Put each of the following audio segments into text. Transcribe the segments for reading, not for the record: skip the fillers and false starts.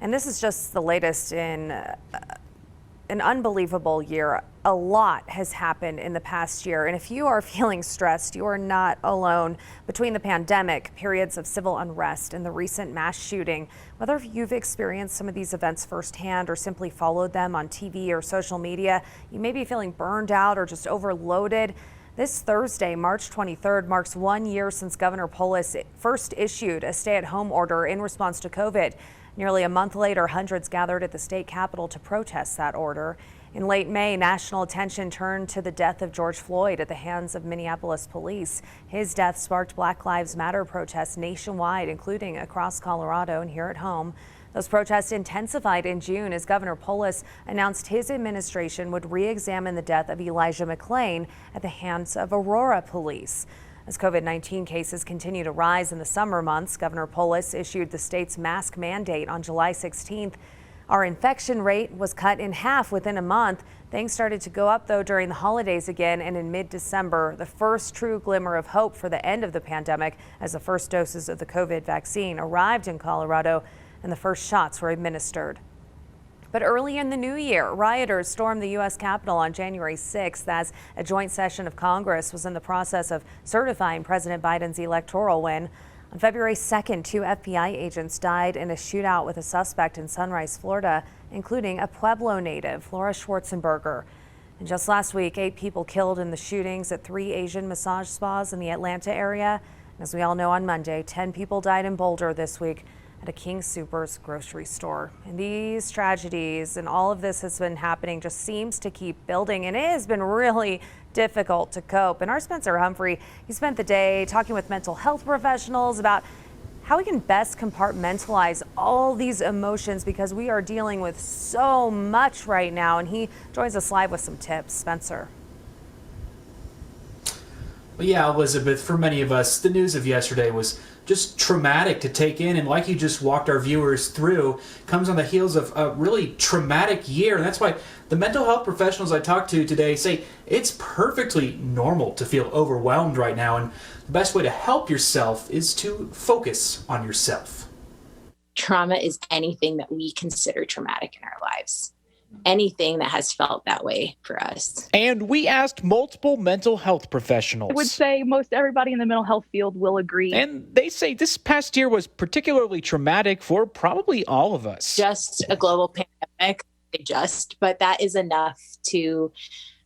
And this is just the latest in an unbelievable year. A lot has happened in the past year, and if you are feeling stressed, you are not alone. Between the pandemic, periods of civil unrest, and the recent mass shooting, whether you've experienced some of these events firsthand or simply followed them on TV or social media, you may be feeling burned out or just overloaded. This Thursday, March 23rd, marks 1 year since Governor Polis first issued a stay-at-home order in response to COVID. Nearly a month later, hundreds gathered at the state capitol to protest that order. In late May, national attention turned to the death of George Floyd at the hands of Minneapolis police. His death sparked Black Lives Matter protests nationwide, including across Colorado and here at home. Those protests intensified in June as Governor Polis announced his administration would re-examine the death of Elijah McClain at the hands of Aurora police. As COVID-19 cases continue to rise in the summer months, Governor Polis issued the state's mask mandate on July 16th. Our infection rate was cut in half within a month. Things started to go up, though, during the holidays again, and in mid-December, the first true glimmer of hope for the end of the pandemic as the first doses of the COVID vaccine arrived in Colorado and the first shots were administered. But early in the new year, rioters stormed the U.S. Capitol on January 6th as a joint session of Congress was in the process of certifying President Biden's electoral win. On February 2nd, 2 FBI agents died in a shootout with a suspect in Sunrise, Florida, including a Pueblo native, Laura Schwarzenberger. And just last week, 8 people killed in the shootings at 3 Asian massage spas in the Atlanta area. And as we all know, on Monday, 10 people died in Boulder this week at a King Soopers grocery store. And these tragedies and all of this has been happening just seems to keep building, and it has been really difficult to cope. And our Spencer Humphrey, he spent the day talking with mental health professionals about how we can best compartmentalize all these emotions because we are dealing with so much right now. And he joins us live with some tips. Spencer. Well, yeah, Elizabeth, for many of us, the news of yesterday was just traumatic to take in, and like you just walked our viewers through, comes on the heels of a really traumatic year. And that's why the mental health professionals I talked to today say it's perfectly normal to feel overwhelmed right now, and the best way to help yourself is to focus on yourself. Trauma is anything that we consider traumatic in our lives. Anything that has felt that way for us. And we asked multiple mental health professionals. I would say most everybody in the mental health field will agree. And they say this past year was particularly traumatic for probably all of us. Just a global pandemic, but that is enough to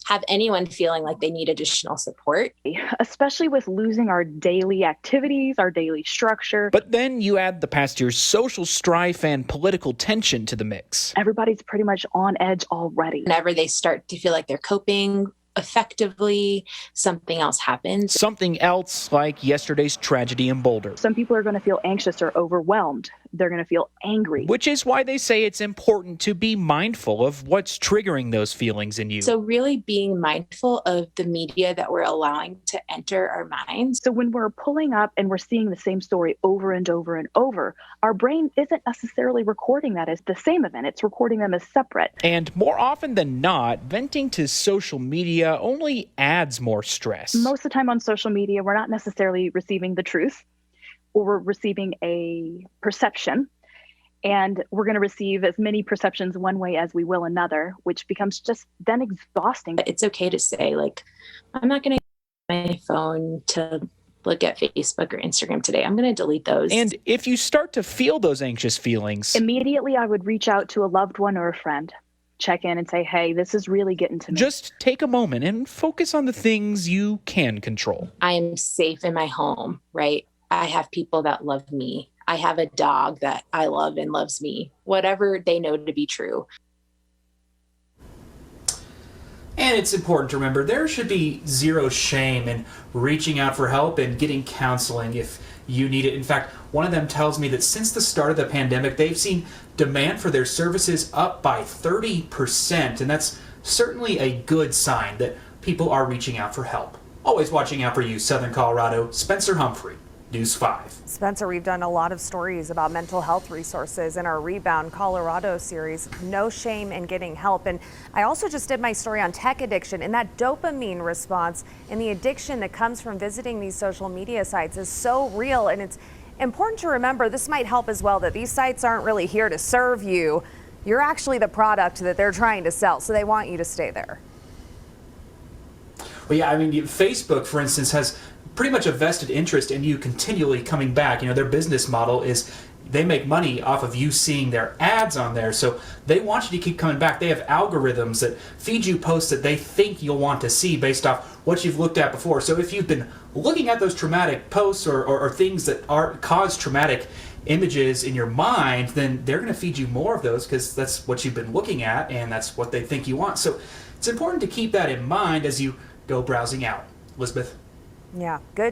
have anyone feeling like they need additional support. Especially with losing our daily activities, our daily structure. But then you add the past year's social strife and political tension to the mix. Everybody's pretty much on edge already. Whenever they start to feel like they're coping effectively, something else happens. Something else like yesterday's tragedy in Boulder. Some people are going to feel anxious or overwhelmed. They're going to feel angry. Which is why they say it's important to be mindful of what's triggering those feelings in you. So really being mindful of the media that we're allowing to enter our minds. So when we're pulling up and we're seeing the same story over and over and over, our brain isn't necessarily recording that as the same event. It's recording them as separate. And more often than not, venting to social media only adds more stress. Most of the time on social media, we're not necessarily receiving the truth, or we're receiving a perception, and we're going to receive as many perceptions one way as we will another, which becomes just then exhausting. It's okay to say, like, I'm not going to use my phone to look at Facebook or Instagram today. I'm going to delete those. And if you start to feel those anxious feelings, immediately I would reach out to a loved one or a friend. Check in and say, hey, this is really getting to me. Just take a moment and focus on the things you can control. I am safe in my home, right? I have people that love me. I have a dog that I love and loves me. Whatever they know to be true. And it's important to remember there should be zero shame in reaching out for help and getting counseling if you need it. In fact, one of them tells me that since the start of the pandemic, they've seen demand for their services up by 30%. And that's certainly a good sign that people are reaching out for help. Always watching out for you, Southern Colorado. Spencer Humphrey, News 5. Spencer, we've done a lot of stories about mental health resources in our Rebound Colorado series, No Shame in Getting Help. And I also just did my story on tech addiction, and that dopamine response and the addiction that comes from visiting these social media sites is so real, and important to remember, this might help as well, that these sites aren't really here to serve you. You're actually the product that they're trying to sell, so they want you to stay there. Well, yeah, I mean, Facebook, for instance, has pretty much a vested interest in you continually coming back. You know, their business model is they make money off of you seeing their ads on there, so they want you to keep coming back. They have algorithms that feed you posts that they think you'll want to see based off what you've looked at before. So if you've been looking at those traumatic posts or things that cause traumatic images in your mind, then they're going to feed you more of those because that's what you've been looking at and that's what they think you want. So it's important to keep that in mind as you go browsing out. Elizabeth? Yeah, good.